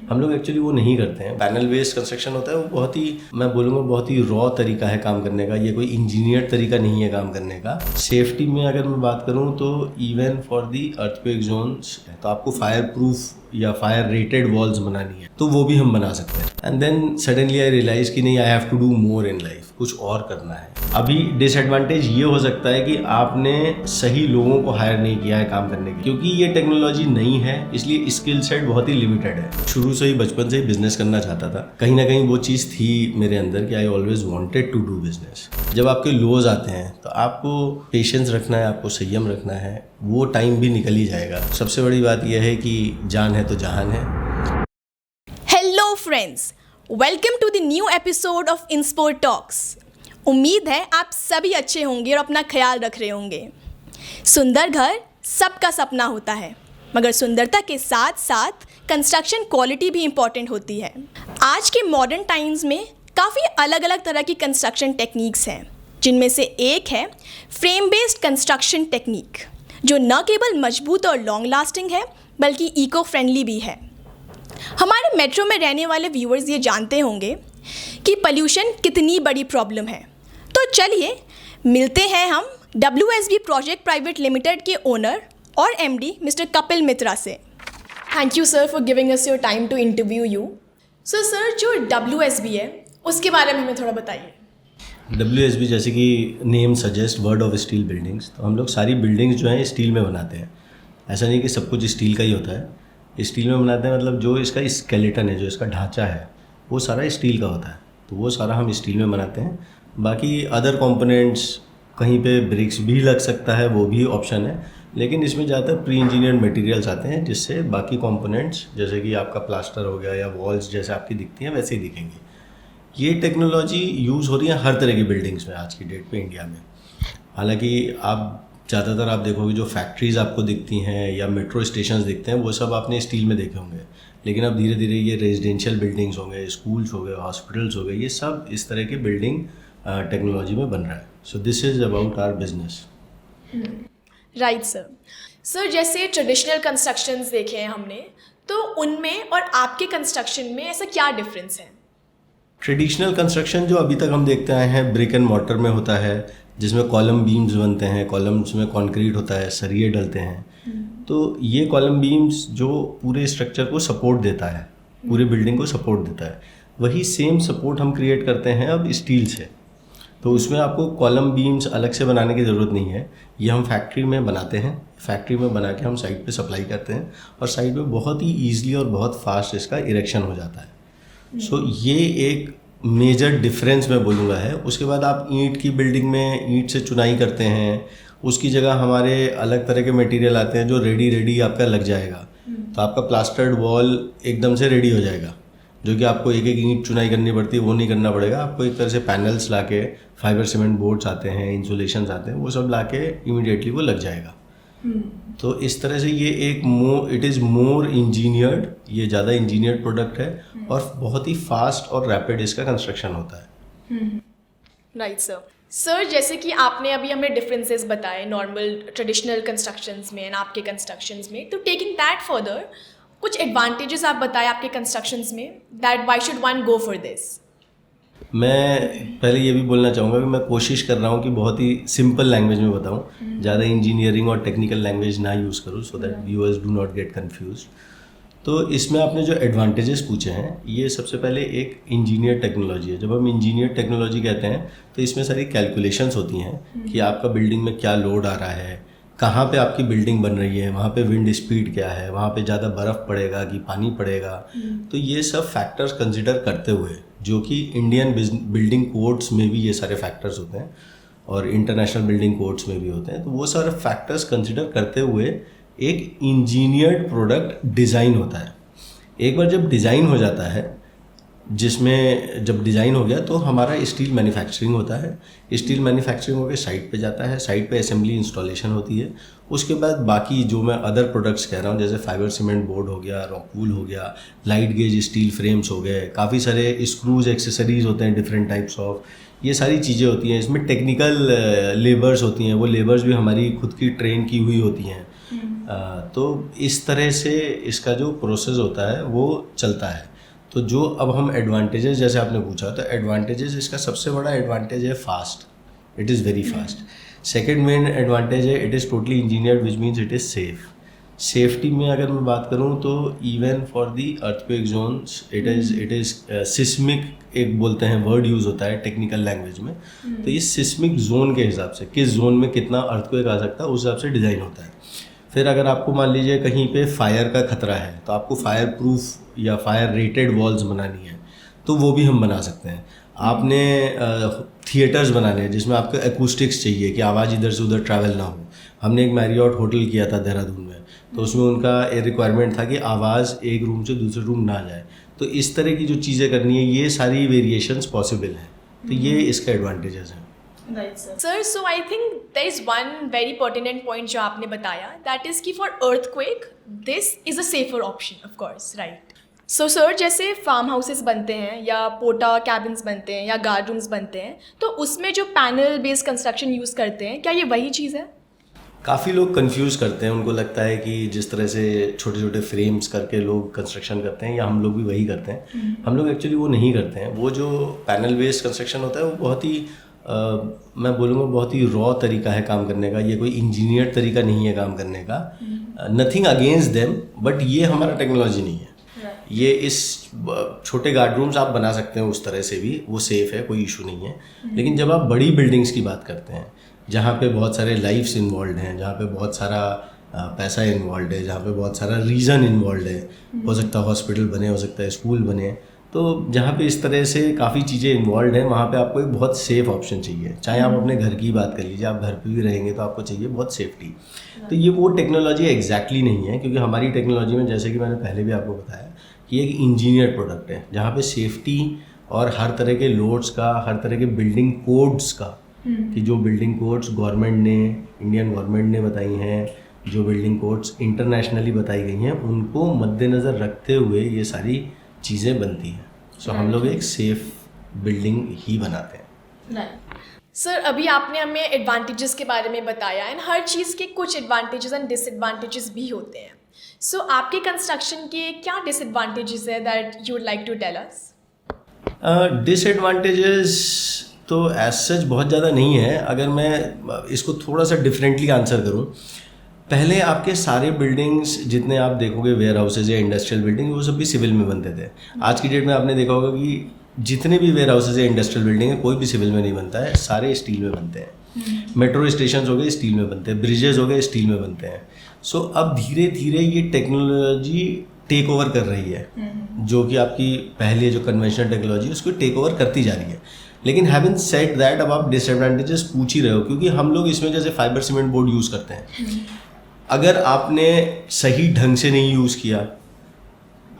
हम लोग एक्चुअली वो नहीं करते हैं। पैनल बेस्ड कंस्ट्रक्शन होता है, वो बहुत ही, मैं बोलूँगा बहुत ही रॉ तरीका है काम करने का, ये कोई इंजीनियर तरीका नहीं है काम करने का। सेफ्टी में अगर मैं बात करूँ तो even for the earthquake zones, तो आपको फायर प्रूफ या फायर रेटेड वॉल्स बनानी है तो वो भी हम बना सकते हैं। And then suddenly I realise कि नहीं, I have to do more in life, कुछ और करना है। अभी डिसएडवांटेज ये हो सकता है कि आपने सही लोगों को हायर नहीं किया है काम करने के, क्योंकि ये टेक्नोलॉजी नई है, इसलिए स्किल सेट बहुत ही लिमिटेड है। शुरू से ही, बचपन से ही बिजनेस करना चाहता था, कहीं ना कहीं वो चीज़ थी मेरे अंदर कि I always wanted to do business. जब आपके लोज आते हैं तो आपको पेशेंस रखना है, आपको संयम रखना है, वो टाइम भी निकल ही जाएगा। सबसे बड़ी बात यह है कि जान है तो जहान है। Hello friends, welcome to the new episode of Inspo Talks. उम्मीद है आप सभी अच्छे होंगे और अपना ख्याल रख रहे होंगे। सुंदर घर सबका सपना होता है, मगर सुंदरता के साथ साथ कंस्ट्रक्शन क्वालिटी भी इम्पॉर्टेंट होती है। आज के मॉडर्न टाइम्स में काफ़ी अलग अलग तरह की कंस्ट्रक्शन टेक्निक्स हैं, जिनमें से एक है फ्रेम बेस्ड कंस्ट्रक्शन टेक्निक, जो न केवल मजबूत और लॉन्ग लास्टिंग है बल्कि इको फ्रेंडली भी है। हमारे मेट्रो में रहने वाले व्यूअर्स ये जानते होंगे कि पोल्यूशन कितनी बड़ी प्रॉब्लम है। तो चलिए मिलते हैं हम WSB प्रोजेक्ट प्राइवेट लिमिटेड के ओनर और MD मिस्टर कपिल मित्रा से। Thank you sir for giving us your time to interview you. Sir जो WSB है उसके बारे में हमें थोड़ा बताइए। WSB जैसे कि name suggest, word of steel buildings, तो हम लोग सारी बिल्डिंग्स जो हैं स्टील में बनाते हैं। ऐसा नहीं कि सब कुछ स्टील का ही होता है, स्टील में बनाते हैं, मतलब जो इसका स्केलेटन है, जो इसका ढांचा है, वो सारा स्टील का होता है, तो वो सारा हम स्टील में बनाते हैं। बाकी अदर कंपोनेंट्स कहीं पे ब्रिक्स भी लग सकता है, वो भी ऑप्शन है, लेकिन इसमें ज़्यादातर प्री इंजीनियर्ड मटेरियल्स आते हैं, जिससे बाकी कंपोनेंट्स जैसे कि आपका प्लास्टर हो गया या वॉल्स जैसे आपकी दिखती हैं वैसे ही दिखेंगी। ये टेक्नोलॉजी यूज़ हो रही है हर तरह की बिल्डिंग्स में आज की डेट पे इंडिया में। हालांकि आप ज़्यादातर आप देखोगे जो फैक्ट्रीज़ आपको दिखती हैं या मेट्रो स्टेशंस दिखते हैं, वो सब आपने स्टील में देखे होंगे, लेकिन अब धीरे धीरे ये रेजिडेंशियल बिल्डिंग्स हो गए, स्कूल्स हो गए, हॉस्पिटल्स हो गए, ये सब इस तरह की बिल्डिंग टेक्नोलॉजी में बन रहा है। So this is about our business. Right sir, जैसे ट्रेडिशनल कंस्ट्रक्शंस देखे हैं हमने, तो उनमें और आपके कंस्ट्रक्शन में ऐसा क्या डिफरेंस है? ट्रेडिशनल कंस्ट्रक्शन जो अभी तक हम देखते आए हैं ब्रिक एंड मॉर्टर में होता है, जिसमें कॉलम बीम्स बनते हैं, कॉलम्स में कंक्रीट होता है, सरिये डलते हैं। तो ये कॉलम बीम्स जो पूरे स्ट्रक्चर को सपोर्ट देता है, पूरे बिल्डिंग को सपोर्ट देता है, वही सेम सपोर्ट हम क्रिएट करते हैं अब स्टील से। तो उसमें आपको कॉलम बीम्स अलग से बनाने की ज़रूरत नहीं है, ये हम फैक्ट्री में बनाते हैं, फैक्ट्री में बना के हम साइट पे सप्लाई करते हैं, और साइट पे बहुत ही ईजिली और बहुत फास्ट इसका इरेक्शन हो जाता है। सो ये एक मेजर डिफरेंस मैं बोलूँगा है। उसके बाद आप ईंट की बिल्डिंग में ईंट से चुनाई करते हैं, उसकी जगह हमारे अलग तरह के मटेरियल आते हैं जो रेडी आपका लग जाएगा, तो आपका प्लास्टर्ड वॉल एकदम से रेडी हो जाएगा, जो कि आपको एक एक ईंट चुनाई करनी पड़ती है वो नहीं करना पड़ेगा। आपको एक तरह से पैनल्स लाके, फाइबर सीमेंट बोर्ड्स आते हैं, इंसुलेशंस आते हैं, वो सब लाके इमीडिएटली वो लग जाएगा। तो इस तरह से ये एक इट इज़ मोर इंजीनियर्ड, ये ज़्यादा इंजीनियर्ड प्रोडक्ट है, और बहुत ही फास्ट और रैपिड इसका कंस्ट्रक्शन होता है। राइट सर, जैसे कि आपने अभी हमें डिफरेंसेस बताए नॉर्मल ट्रेडिशनल कंस्ट्रक्शंस में एंड आपके कंस्ट्रक्शंस में, तो टेकिंग दैट फर्दर, कुछ एडवांटेजेस आप बताएं आपके कंस्ट्रक्शंस में, that why should one go for this. मैं पहले ये भी बोलना चाहूँगा कि मैं कोशिश कर रहा हूँ कि बहुत ही सिंपल लैंग्वेज में बताऊँ, ज़्यादा इंजीनियरिंग और टेक्निकल लैंग्वेज ना यूज़ करूँ, so that viewers do not get confuse. तो इसमें आपने जो एडवांटेजेस पूछे हैं, ये सबसे पहले एक इंजीनियर टेक्नोलॉजी है। जब हम इंजीनियर टेक्नोलॉजी कहते हैं तो इसमें सारी कैलकुलेशंस होती हैं कि आपका बिल्डिंग में क्या लोड आ रहा है, कहाँ पे आपकी बिल्डिंग बन रही है, वहाँ पे विंड स्पीड क्या है, वहाँ पे ज़्यादा बर्फ़ पड़ेगा कि पानी पड़ेगा। तो ये सब फैक्टर्स कंसिडर करते हुए, जो कि इंडियन बिल्डिंग कोड्स में भी ये सारे फैक्टर्स होते हैं और इंटरनेशनल बिल्डिंग कोड्स में भी होते हैं, तो वो सारे फैक्टर्स कंसिडर करते हुए एक इंजीनियर्ड प्रोडक्ट डिज़ाइन होता है। एक बार जब डिज़ाइन हो जाता है, जिसमें जब डिज़ाइन हो गया तो हमारा स्टील मैन्युफैक्चरिंग होता है, स्टील मैन्युफैक्चरिंग होकर साइट पे जाता है, साइट पे असेंबली इंस्टॉलेशन होती है। उसके बाद बाकी जो मैं अदर प्रोडक्ट्स कह रहा हूँ, जैसे फाइबर सीमेंट बोर्ड हो गया, रॉकवूल हो गया, लाइट गेज स्टील फ्रेम्स हो गए, काफ़ी सारे स्क्रूज एक्सेसरीज होते हैं डिफरेंट टाइप्स ऑफ, ये सारी चीज़ें होती हैं। इसमें टेक्निकल लेबर्स होती हैं, वो लेबर्स भी हमारी खुद की ट्रेन की हुई होती हैं। तो इस तरह से इसका जो प्रोसेस होता है वो चलता है। तो जो अब हम एडवांटेजेस जैसे आपने पूछा, तो एडवांटेजेस इसका सबसे बड़ा एडवांटेज है fast, it is very fast. Second main advantage है it is totally engineered which means it is safe. Safety में अगर मैं बात करूं तो even for the earthquake zones it is seismic, एक बोलते हैं वर्ड यूज़ होता है टेक्निकल लैंग्वेज में, तो ये सिस्मिक जोन के हिसाब से किस जोन में कितना अर्थक्वेक आ सकता है उस हिसाब से डिज़ाइन होता है। फिर अगर आपको मान लीजिए कहीं पे फायर का खतरा है तो आपको फायर प्रूफ या फायर रेटेड वॉल्स बनानी है तो वो भी हम बना सकते हैं। आपने थिएटर्स बनाने हैं जिसमें आपको एकूस्टिक्स चाहिए कि आवाज़ इधर से उधर ट्रैवल ना हो। हमने एक मैरियट होटल किया था देहरादून में, तो उसमें उनका एक रिक्वायरमेंट था कि आवाज़ एक रूम से दूसरे रूम ना जाए। तो इस तरह की जो चीज़ें करनी है ये सारी वेरिएशंस पॉसिबल हैं, तो ये इसका एडवांटेजेस हैं। Sir, so I think there is one very pertinent point जो आपने बताया, दैट इज़ कि for earthquake this is a safer option, of course, right. So sir, जैसे फार्म हाउसेस बनते हैं या पोटा कैबिन्स बनते हैं या गार्ड रूम्स बनते हैं, तो उसमें जो पैनल बेस्ड कंस्ट्रक्शन यूज़ करते हैं, क्या ये वही चीज़ है? काफ़ी लोग कंफ्यूज करते हैं, उनको लगता है कि जिस तरह से छोटे छोटे फ्रेम्स करके लोग कंस्ट्रक्शन करते हैं या हम लोग भी वही करते हैं। हम लोग एक्चुअली वो नहीं करते हैं। वो जो पैनल बेस्ड कंस्ट्रक्शन होता है वो बहुत ही मैं बोलूँगा बहुत ही रॉ तरीका है काम करने का, ये कोई इंजीनियर तरीका नहीं है काम करने का। नथिंग अगेंस्ट देम, बट ये हमारा टेक्नोलॉजी नहीं है। ये इस छोटे गार्ड रूम्स आप बना सकते हैं उस तरह से भी, वो सेफ़ है, कोई इशू नहीं है। लेकिन जब आप बड़ी बिल्डिंग्स की बात करते हैं जहाँ पे बहुत सारे लाइफ्स इन्वॉल्व हैं, जहाँ पे बहुत सारा पैसा इन्वॉल्व है, जहाँ पे बहुत सारा रीज़न इन्वॉल्व है, हो सकता है हॉस्पिटल बने, हो सकता है स्कूल बने, तो जहाँ पे इस तरह से काफ़ी चीज़ें इन्वॉल्व हैं वहाँ पे आपको एक बहुत सेफ़ ऑप्शन चाहिए। चाहे आप अपने घर की बात कर लीजिए, आप घर पे भी रहेंगे तो आपको चाहिए बहुत सेफ्टी। तो ये वो टेक्नोलॉजी एग्जैक्टली नहीं है, क्योंकि हमारी टेक्नोलॉजी में जैसे कि मैंने पहले भी आपको बताया कि एक इंजीनियर प्रोडक्ट है जहाँ पे सेफ्टी और हर तरह के लोड्स का, हर तरह के बिल्डिंग कोड्स का, कि जो बिल्डिंग कोड्स गवर्नमेंट ने, इंडियन गवर्नमेंट ने बताई हैं, जो बिल्डिंग कोड्स इंटरनेशनली बताई गई हैं, उनको मद्देनज़र रखते हुए ये सारी चीज़ें बनती हैं। सो हम लोग एक सेफ बिल्डिंग ही बनाते हैं। सर, अभी आपने हमें एडवांटेजेस के बारे में बताया, एंड हर चीज़ के कुछ एडवांटेजेस एंड डिसएडवांटेजेस भी होते हैं। सो आपके कंस्ट्रक्शन के क्या डिसएडवांटेजेस है that you would like to tell us? Disadvantages तो एज सच बहुत ज़्यादा नहीं है। अगर मैं इसको थोड़ा सा डिफरेंटली आंसर करूं, पहले आपके सारे बिल्डिंग्स जितने आप देखोगे, वेयर हाउसेज या इंडस्ट्रियल बिल्डिंग, वो सब भी सिविल में बनते थे। आज की डेट में आपने देखा होगा कि जितने भी वेयर हाउसेज या इंडस्ट्रियल बिल्डिंग है कोई भी सिविल में नहीं बनता है, सारे स्टील में बनते हैं। मेट्रो स्टेशन हो गए स्टील में बनते हैं, ब्रिजेस हो गए स्टील में बनते हैं। सो अब धीरे धीरे ये टेक्नोलॉजी टेक ओवर कर रही है, जो कि आपकी पहले जो कन्वेंशनल टेक्नोलॉजी उसको टेक ओवर करती जा रही है। लेकिन हैविंग सेड दैट, अब आप डिसएडवांटेजेस पूछ ही रहे हो, क्योंकि हम लोग इसमें जैसे फाइबर सीमेंट बोर्ड यूज़ करते हैं। अगर आपने सही ढंग से नहीं यूज़ किया,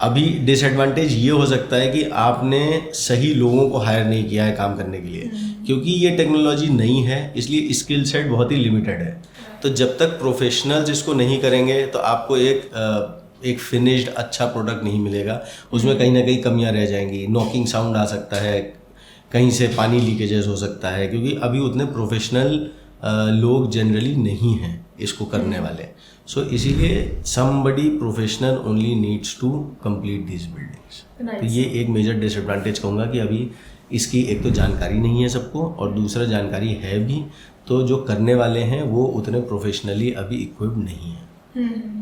अभी डिसएडवांटेज ये हो सकता है कि आपने सही लोगों को हायर नहीं किया है काम करने के लिए, क्योंकि ये टेक्नोलॉजी नई है, इसलिए स्किल सेट बहुत ही लिमिटेड है। तो जब तक प्रोफेशनल्स इसको नहीं करेंगे तो आपको एक फिनिश्ड अच्छा प्रोडक्ट नहीं मिलेगा। उसमें कहीं ना कहीं कमियां रह जाएंगी, नॉकिंग साउंड आ सकता है, कहीं से पानी लीकेजेस हो सकता है, क्योंकि अभी उतने प्रोफेशनल लोग जनरली नहीं हैं इसको करने वाले। सो इसीलिए somebody professional only needs to complete this buildings. तो ये एक मेजर डिसएडवांटेज कहूँगा कि अभी इसकी एक तो जानकारी नहीं है सबको, और दूसरा जानकारी है भी तो जो करने वाले हैं वो उतने प्रोफेशनली अभी इक्विप्ड नहीं हैं।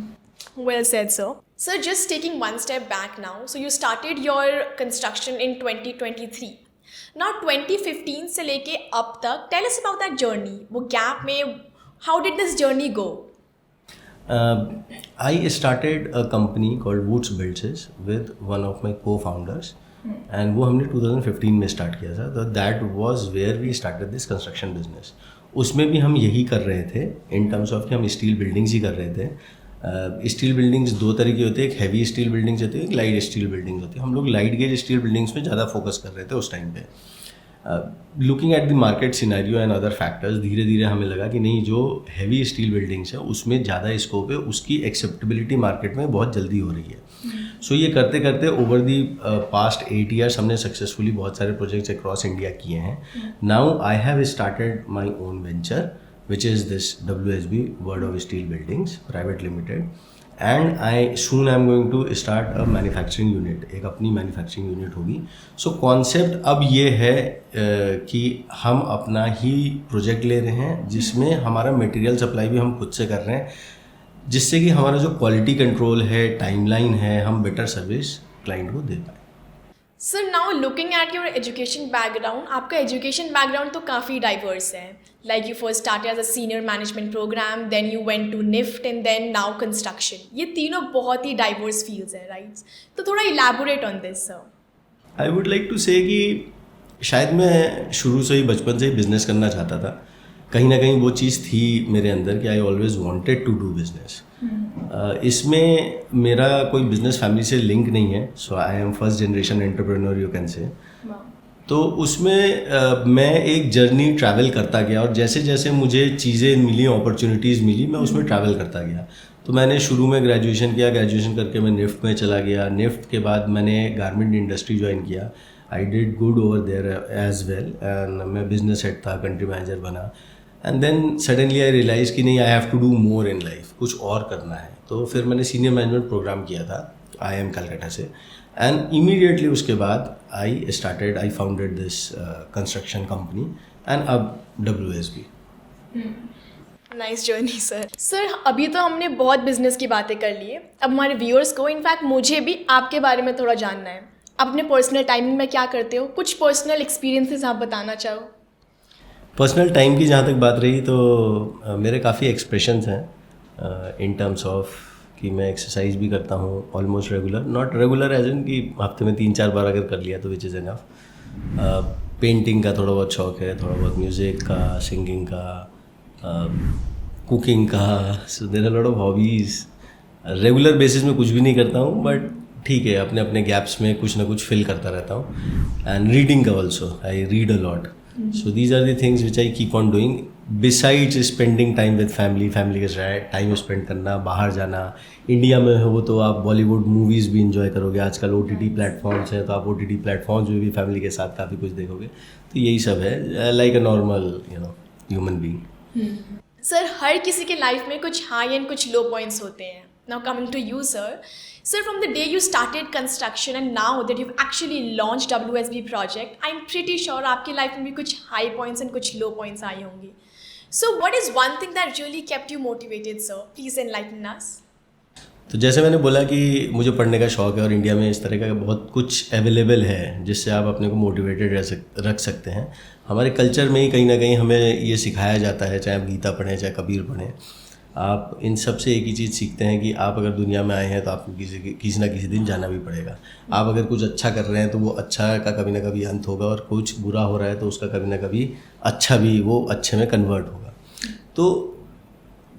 Well said, sir. Sir, just taking one step back now, so you started your construction in 2023. Now 2015 से लेके अब तक, tell us about that journey. वो gap में, how did this journey go? I started a company called Woods Builds with one of my co-founders, and वो हमने 2015 में start किया था। तो that was where we started this construction business. उसमें भी हम यही कर रहे थे in terms of कि हम स्टील बिल्डिंग्स ही कर रहे थे। स्टील बिल्डिंग्स दो तरह की होती है, एक हैवी स्टील बिल्डिंग्स होती है, एक लाइट स्टील बिल्डिंग्स होती है। हम लोग लाइट गेज स्टील बिल्डिंग्स में ज़्यादा फोकस कर रहे थे उस टाइम पे। Looking at the market scenario and other factors, धीरे धीरे हमें लगा कि नहीं, जो हैवी स्टील बिल्डिंग्स है उसमें ज़्यादा स्कोप है, उसकी एक्सेप्टेबिलिटी मार्केट में बहुत जल्दी हो रही है। सो ये करते करते ओवर दी पास्ट 8 ईयर्स हमने सक्सेसफुली बहुत सारे प्रोजेक्ट्स अक्रॉस इंडिया किए हैं। Now I have started my own venture which is this WSB, Word of Steel Buildings Private Limited. And soon I'm going to start a manufacturing unit, एक अपनी manufacturing unit होगी. So concept अब ये है कि हम अपना ही प्रोजेक्ट ले रहे हैं जिसमें हमारा मटेरियल सप्लाई भी हम खुद से कर रहे हैं, जिससे कि हमारा जो क्वालिटी कंट्रोल है, टाइमलाइन है, हम बेटर सर्विस क्लाइंट को दे पाए. Sir now looking at your education background, आपका एजुकेशन बैकग्राउंड तो काफ़ी डाइवर्स है. Like you first started as a senior management programme, then you went to NIFT and then now construction. ये तीनों बहुत ही डाइवर्स फील्ड्स हैं, राइट? तो थोड़ा elaborate on this sir. I would like to say कि शायद मैं शुरू से ही बचपन से ही बिज़नेस करना चाहता था. कहीं ना कहीं वो चीज़ थी मेरे अंदर कि I always wanted to do business. इसमें मेरा कोई बिजनेस फैमिली से लिंक नहीं है. So I am first generation entrepreneur you can say. तो उसमें मैं एक जर्नी ट्रैवल करता गया और जैसे जैसे मुझे चीज़ें मिली, अपॉर्चुनिटीज़ मिली, मैं उसमें ट्रैवल करता गया. तो मैंने शुरू में ग्रेजुएशन किया, ग्रेजुएशन करके मैं निफ्ट में चला गया. निफ्ट के बाद मैंने गारमेंट इंडस्ट्री ज्वाइन किया. I did good over there as well and मैं बिजनेस हेड था, कंट्री मैनेजर बना. And then suddenly I realise कि नहीं, I have to do more in life, कुछ और करना है. तो फिर मैंने सीनियर मैनेजमेंट प्रोग्राम किया था IIM कलकत्ता से. एंड इमीडिएटली उसके बाद I founded this construction company and अब WSB. Nice journey sir. Sir अभी तो हमने बहुत बिजनेस की बातें कर ली है. अब हमारे व्यूअर्स को, इनफैक्ट मुझे भी आपके बारे में थोड़ा जानना है. आप अपने पर्सनल टाइमिंग में क्या करते हो? कुछ पर्सनल एक्सपीरियंसेस आप बताना चाहो? पर्सनल टाइम की जहाँ तक बात रही तो मेरे काफ़ी एक्सप्रेशंस हैं इन टर्म्स ऑफ कि मैं एक्सरसाइज भी करता हूँ almost regular. Not regular as in कि हफ्ते में 3-4 बार अगर कर लिया तो विच इज़ इनफ. पेंटिंग का थोड़ा बहुत शौक है, थोड़ा बहुत म्यूज़िक का, सिंगिंग का, कुकिंग का. So there are lot of hobbies. Regular basis में कुछ भी नहीं करता हूँ, बट ठीक है, अपने अपने गैप्स में कुछ ना कुछ फिल करता रहता हूँ. एंड रीडिंग का also, I read a lot. So these are the things which I keep on doing besides spending time with family के साथ टाइम स्पेंड करना, बाहर जाना. इंडिया में हो तो आप बॉलीवुड मूवीज़ भी इंजॉय करोगे. आजकल OTT प्लेटफॉर्म्स हैं तो आप OTT प्लेटफॉर्म्स में भी फैमिली के साथ काफ़ी कुछ देखोगे. तो यही सब है, like a normal human being. Sir हर किसी के लाइफ में कुछ हाई एंड कुछ लो पॉइंट्स होते हैं. Now coming to you sir. Sir, from the day you started construction and now that you've actually launched WSB project, I'm pretty sure आपकी life में भी कुछ high points and कुछ low points आई होंगी. So what is one thing that really kept you motivated, sir? Please enlighten us. तो जैसे मैंने बोला कि मुझे पढ़ने का शौक़ है और इंडिया में इस तरह का बहुत कुछ अवेलेबल है जिससे आप अपने को मोटिवेटेड रख सकते हैं. हमारे कल्चर में ही कहीं ना कहीं हमें ये सिखाया जाता है, चाहे आप गीता पढ़ें, चाहे कबीर पढ़ें. आप इन सब से एक ही चीज़ सीखते हैं कि आप अगर दुनिया में आए हैं तो आपको किसी ना किसी दिन जाना भी पड़ेगा. आप अगर कुछ अच्छा कर रहे हैं तो वो अच्छा का कभी ना कभी अंत होगा, और कुछ बुरा हो रहा है तो उसका कभी ना कभी अच्छा भी वो अच्छे में कन्वर्ट होगा. तो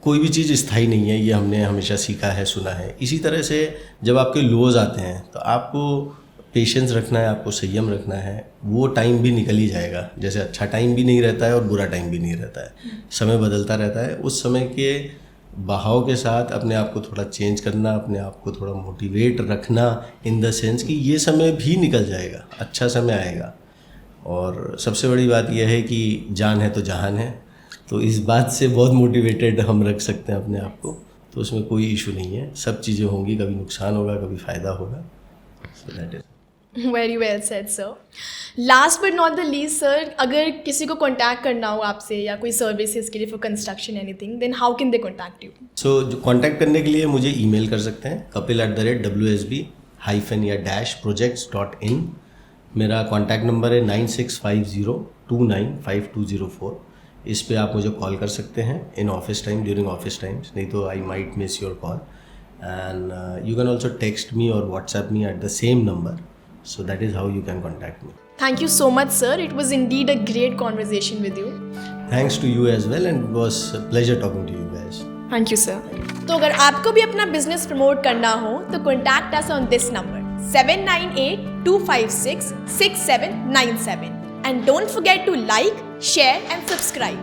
कोई भी चीज़ स्थायी नहीं है, ये हमने हमेशा सीखा है, सुना है. इसी तरह से जब आपके लोज आते हैं तो आपको पेशेंस रखना है, आपको संयम रखना है. वो टाइम भी निकल ही जाएगा. जैसे अच्छा टाइम भी नहीं रहता है और बुरा टाइम भी नहीं रहता है, समय बदलता रहता है. उस समय के बहाव के साथ अपने आप को थोड़ा चेंज करना, अपने आप को थोड़ा मोटिवेट रखना, इन द सेंस कि ये समय भी निकल जाएगा, अच्छा समय आएगा. और सबसे बड़ी बात यह है कि जान है तो जहान है. तो इस बात से बहुत मोटिवेटेड हम रख सकते हैं अपने आप को. तो उसमें कोई इशू नहीं है. सब चीज़ें होंगी, कभी नुकसान होगा, कभी फ़ायदा होगा. So that is. Very well said, sir. Last but not the least, sir, अगर किसी को contact करना हो आपसे या कोई services के लिए for construction anything, then how can they contact you? So जो contact करने के लिए मुझे email कर सकते हैं kapil@wsb- -projects.in. मेरा contact number है 9650295204. इस पे आप मुझे कॉल कर सकते हैं in office time, during office times. नहीं तो I might miss your call. And you can also text me or WhatsApp me at the same number. So that is how you can contact me. Thank you so much, sir. It was indeed a great conversation with you. Thanks to you as well, and it was a pleasure talking to you guys. Thank you, sir. तो अगर आपको भी अपना business promote करना हो तो contact us on this number 7982566797 and don't forget to like, share and subscribe.